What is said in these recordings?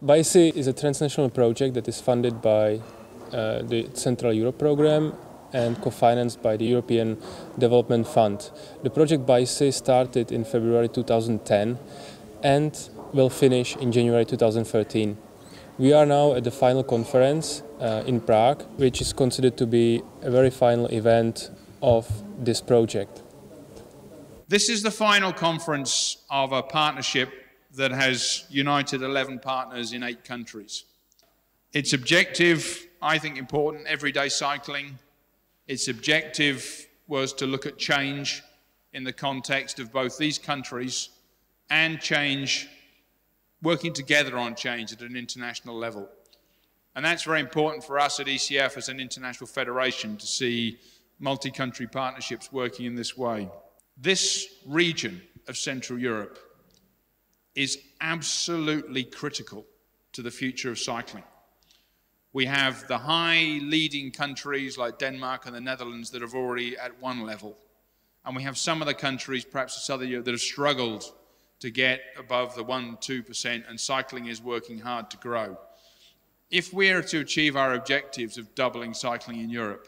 BICE is a transnational project that is funded by the Central Europe Programme and co-financed by the European Development Fund. The project BICE started in February 2010 and will finish in January 2013. We are now at the final conference in Prague, which is considered to be a very final event of this project. This is the final conference of a partnership that has united 11 partners in 8 countries. Its objective, I think important, everyday cycling. Its objective was to look at change in the context of both these countries and change, working together on change at an international level. And that's very important for us at ECF as an international federation to see multi-country partnerships working in this way. This region of Central Europe is absolutely critical to the future of cycling. We have the high leading countries like Denmark and the Netherlands that are already at one level. And we have some of the countries, perhaps in Southern Europe, that have struggled to get above the 1–2%, and cycling is working hard to grow. If we are to achieve our objectives of doubling cycling in Europe,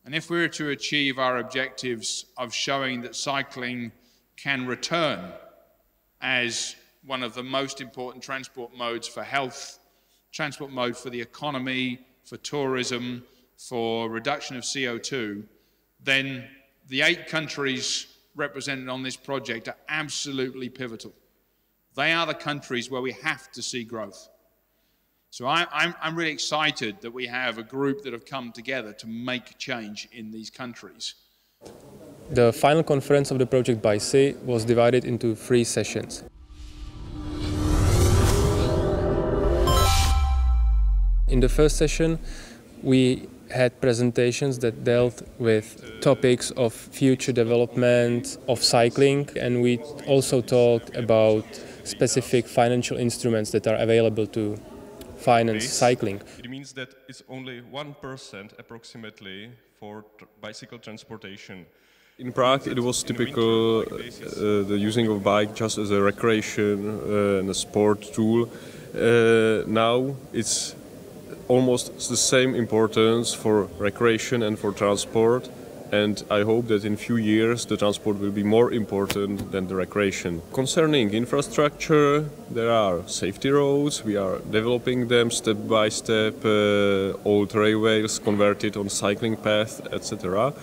and if we are to achieve our objectives of showing that cycling can return as one of the most important transport modes for health, transport mode for the economy, for tourism, for reduction of CO2, then the 8 countries represented on this project are absolutely pivotal. They are the countries where we have to see growth. So I'm really excited that we have a group that have come together to make change in these countries. The final conference of the project BICE was divided into 3 sessions. In the first session, we had presentations that dealt with topics of future development of cycling, and we also talked about specific financial instruments that are available to finance cycling. It means that it's only 1% approximately for bicycle transportation. In Prague it was typical the using of bike just as a recreation and a sport tool. Now it's almost the same importance for recreation and for transport, and I hope that in a few years the transport will be more important than the recreation. Concerning infrastructure, there are safety roads, we are developing them step by step, old railways converted on cycling path, etc.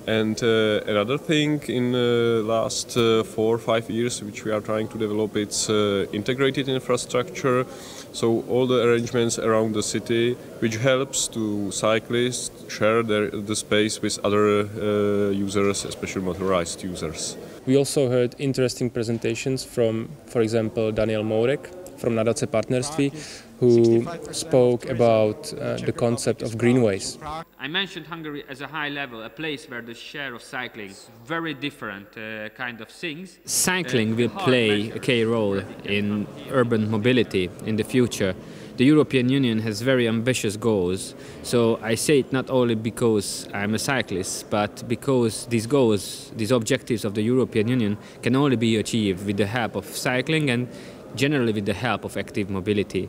And another thing in the last 4 or 5 years which we are trying to develop, it's integrated infrastructure, so all the arrangements around the city which helps to cyclists share the space with other users, especially motorized users. We also heard interesting presentations from, for example, Daniel Mourek from Nadace Partnerství, who spoke about the concept of greenways. I mentioned Hungary as a high level, a place where the share of cycling, very different kind of things. Cycling will play a key role in urban mobility in the future. The European Union has very ambitious goals, so I say it not only because I'm a cyclist, but because these goals, these objectives of the European Union can only be achieved with the help of cycling and generally with the help of active mobility.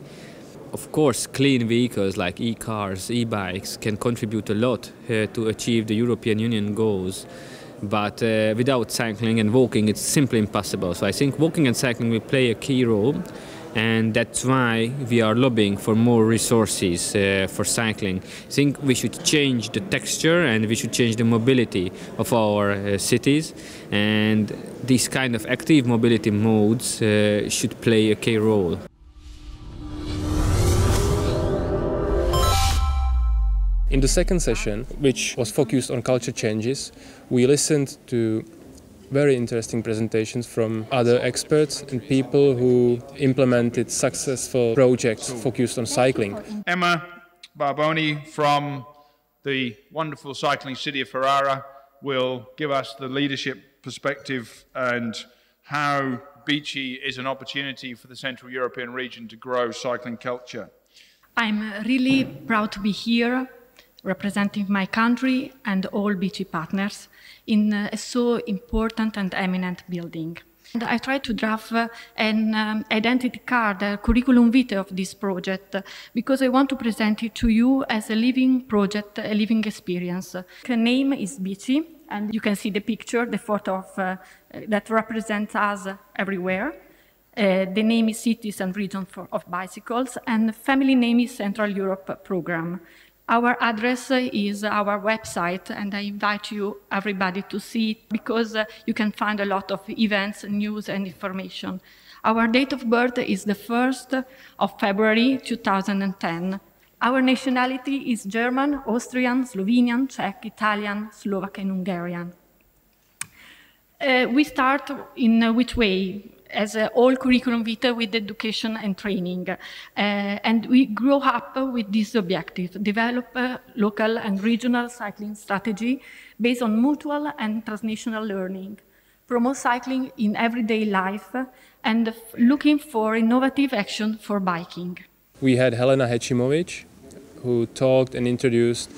Of course, clean vehicles like e-cars, e-bikes can contribute a lot to achieve the European Union goals, but without cycling and walking it's simply impossible. So I think walking and cycling will play a key role, and that's why we are lobbying for more resources for cycling. I think we should change the texture and we should change the mobility of our cities, and these kind of active mobility modes should play a key role. In the second session, which was focused on culture changes, we listened to very interesting presentations from other experts and people who implemented successful projects focused on cycling. Emma Barboni from the wonderful cycling city of Ferrara will give us the leadership perspective and how BICE is an opportunity for the Central European region to grow cycling culture. I'm really proud to be here representing my country and all BICE partners in a so important and eminent building. And I tried to draft an identity card, a curriculum vitae of this project, because I want to present it to you as a living project, a living experience. The name is Bici, and you can see the picture, the photo of, that represents us everywhere. The name is Cities and Regions of Bicycles, and the family name is Central Europe Program. Our address is our website, and I invite you, everybody, to see it, because you can find a lot of events, news, and information. Our date of birth is the 1st of February 2010. Our nationality is German, Austrian, Slovenian, Czech, Italian, Slovak, and Hungarian. We start in which way? As all curriculum vitae with education and training. And we grow up with this objective, develop a local and regional cycling strategy based on mutual and transnational learning, promote cycling in everyday life, and looking for innovative action for biking. We had Helena Hečimović, who talked and introduced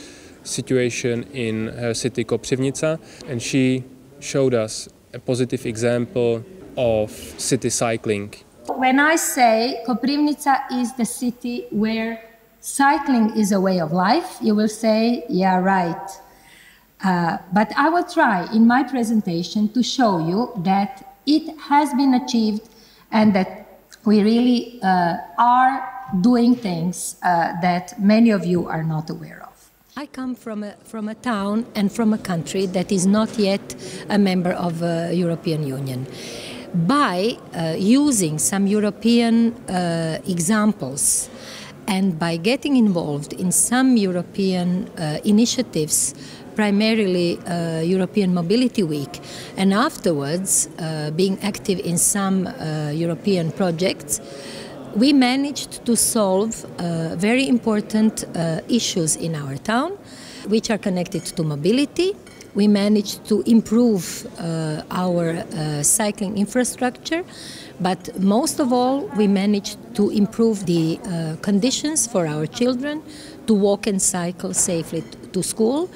situation in her city Kopřivnica, and she showed us a positive example of city cycling. When I say Koprivnica is the city where cycling is a way of life, you will say, yeah, right. But I will try in my presentation to show you that it has been achieved and that we really are doing things that many of you are not aware of. I come from a town and from a country that is not yet a member of the European Union. By using some European examples and by getting involved in some European initiatives, primarily European Mobility Week, and afterwards being active in some European projects, we managed to solve very important issues in our town, which are connected to mobility. We managed to improve our cycling infrastructure, but most of all, we managed to improve the conditions for our children to walk and cycle safely to school,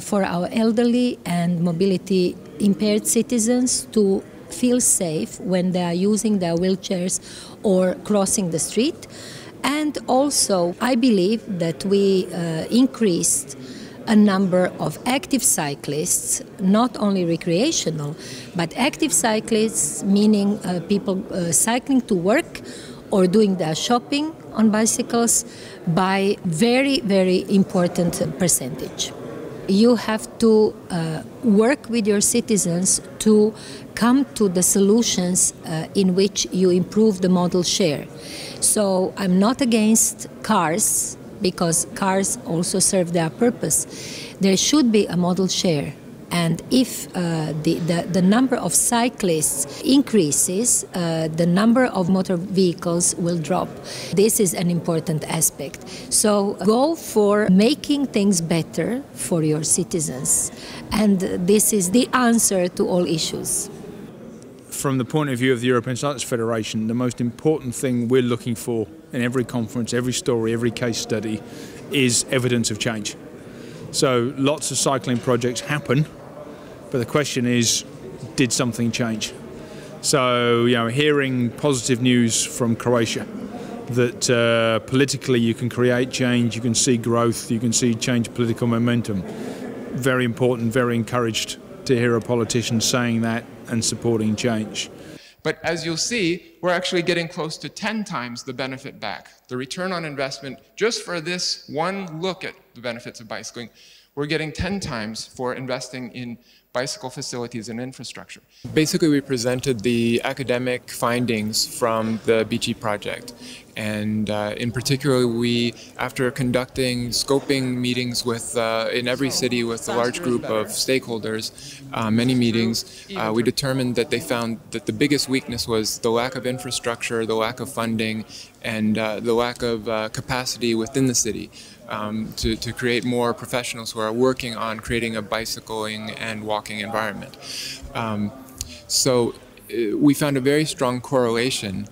for our elderly and mobility impaired citizens to feel safe when they are using their wheelchairs or crossing the street. And also, I believe that we increased a number of active cyclists, not only recreational, but active cyclists, meaning people cycling to work or doing their shopping on bicycles, by very, very important percentage. You have to work with your citizens to come to the solutions in which you improve the modal share. So I'm not against cars, because cars also serve their purpose. There should be a modal share. And if the number of cyclists increases, the number of motor vehicles will drop. This is an important aspect. So go for making things better for your citizens. And this is the answer to all issues. From the point of view of the European Cyclists Federation, the most important thing we're looking for in every conference, every story, every case study is evidence of change. So lots of cycling projects happen, but the question is, did something change? So, hearing positive news from Croatia, that politically you can create change, you can see growth, you can see change political momentum. Very important, very encouraged to hear a politician saying that and supporting change. But as you'll see, we're actually getting close to 10 times the benefit back. The return on investment, just for this one look at the benefits of bicycling, we're getting 10 times for investing in bicycle facilities and infrastructure. Basically, we presented the academic findings from the Bici project. And in particular, we, after conducting scoping meetings with, in every city with a large group of stakeholders, many meetings, we determined that they found that the biggest weakness was the lack of infrastructure, the lack of funding, and the lack of capacity within the city to create more professionals who are working on creating a bicycling and walking environment. So we found a very strong correlation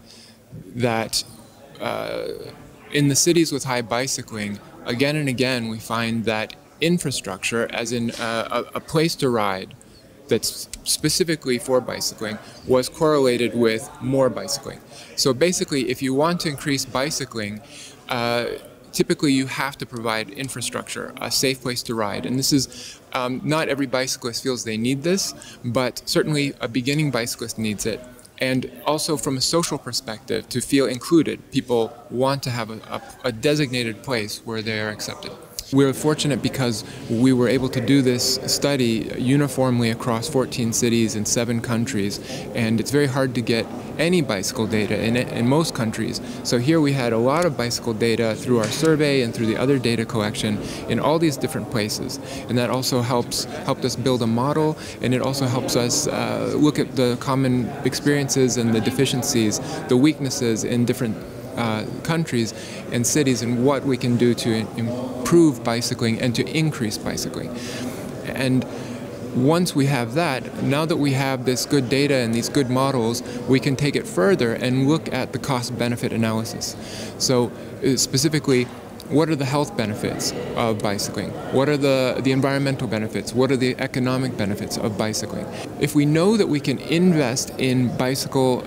that in the cities with high bicycling, again and again we find that infrastructure, as in a place to ride, that's specifically for bicycling was correlated with more bicycling. So basically, if you want to increase bicycling, typically you have to provide infrastructure, a safe place to ride. And this is, not every bicyclist feels they need this, but certainly a beginning bicyclist needs it. And also from a social perspective, to feel included, people want to have a designated place where they are accepted. We're fortunate because we were able to do this study uniformly across 14 cities in 7 countries, and it's very hard to get any bicycle data in most countries. So here we had a lot of bicycle data through our survey and through the other data collection in all these different places. And that also helped us build a model, and it also helps us look at the common experiences and the deficiencies, the weaknesses in different countries and cities, and what we can do to improve bicycling and to increase bicycling. And once we have that, now that we have this good data and these good models, we can take it further and look at the cost-benefit analysis. So specifically, what are the health benefits of bicycling? What are the environmental benefits? What are the economic benefits of bicycling? If we know that we can invest in bicycle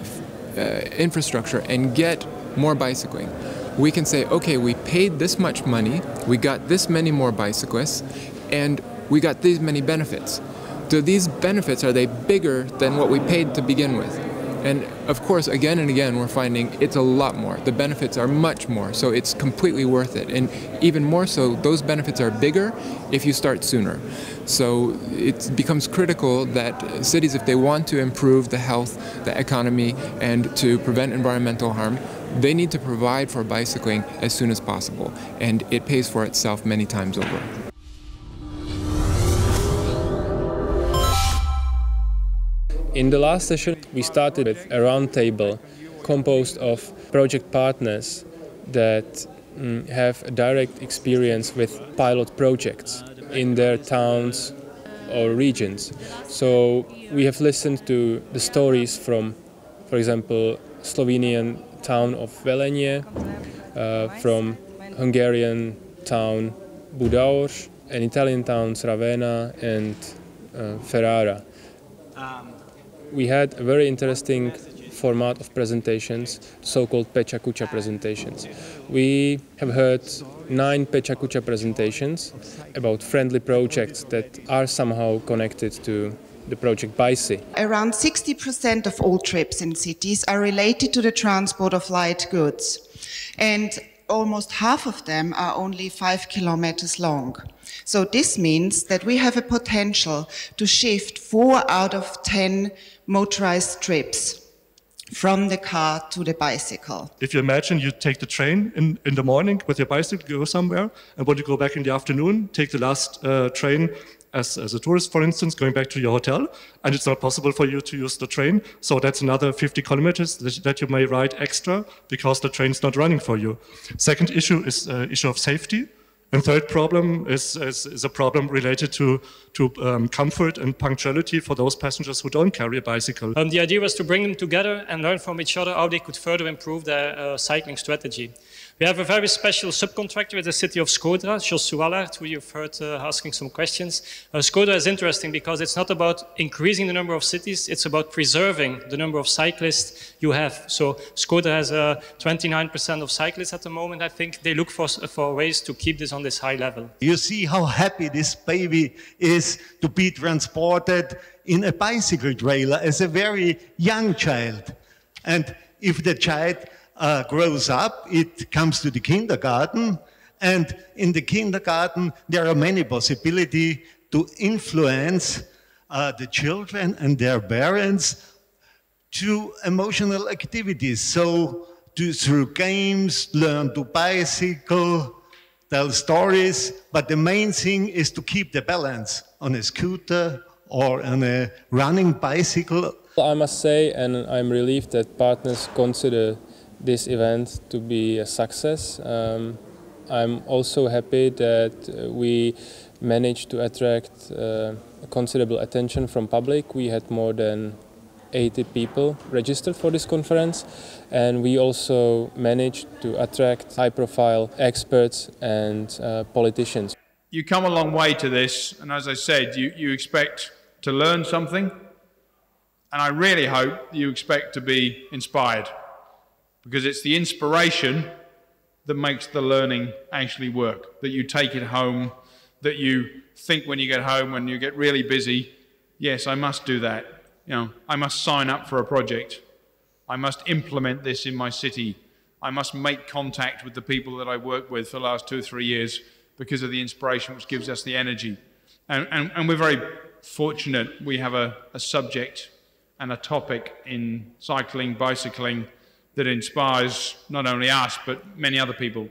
infrastructure and get more bicycling, we can say, okay, we paid this much money, we got this many more bicyclists, and we got these many benefits. So these benefits, are they bigger than what we paid to begin with? And of course, again and again, we're finding it's a lot more. The benefits are much more, so it's completely worth it. And even more so, those benefits are bigger if you start sooner. So it becomes critical that cities, if they want to improve the health, the economy, and to prevent environmental harm, they need to provide for bicycling as soon as possible. And it pays for itself many times over. In the last session, we started with a roundtable composed of project partners that have a direct experience with pilot projects in their towns or regions. So we have listened to the stories from, for example, Slovenian town of Velenje, from Hungarian town Budaörs, and Italian towns Ravenna and Ferrara. We had a very interesting format of presentations, so-called Pecha Kucha presentations. We have heard 9 Pecha Kucha presentations about friendly projects that are somehow connected to the project BICY. Around 60% of all trips in cities are related to the transport of light goods, and almost half of them are only 5 kilometers long. So this means that we have a potential to shift 4 out of 10 motorized trips from the car to the bicycle. If you imagine you take the train in the morning with your bicycle, go somewhere, and when you go back in the afternoon, take the last train as a tourist, for instance, going back to your hotel, and it's not possible for you to use the train, so that's another 50 kilometers that you may ride extra because the train's not running for you. Second issue is issue of safety. And third problem is a problem related to comfort and punctuality for those passengers who don't carry a bicycle. The idea was to bring them together and learn from each other how they could further improve their cycling strategy. We have a very special subcontractor with the city of Škodra, Jos Suallard, who you've heard asking some questions. Škodra is interesting because it's not about increasing the number of cities, it's about preserving the number of cyclists you have. So Škodra has 29% of cyclists at the moment. I think they look for ways to keep this on this high level. You see how happy this baby is to be transported in a bicycle trailer as a very young child. And if the child grows up, it comes to the kindergarten, and in the kindergarten there are many possibilities to influence the children and their parents to emotional activities. So through games, learn to bicycle, tell stories, but the main thing is to keep the balance on a scooter or on a running bicycle. I must say, and I'm relieved that partners consider this event to be a success. I'm also happy that we managed to attract considerable attention from public. We had more than 80 people registered for this conference, and we also managed to attract high-profile experts and politicians. You come a long way to this, and as I said, you expect to learn something, and I really hope you expect to be inspired, because it's the inspiration that makes the learning actually work, that you take it home, that you think when you get home, when you get really busy, yes, I must do that. You know, I must sign up for a project. I must implement this in my city. I must make contact with the people that I worked with for the last 2 or 3 years because of the inspiration which gives us the energy. And we're very fortunate we have a subject and a topic in cycling, bicycling, that inspires not only us, but many other people.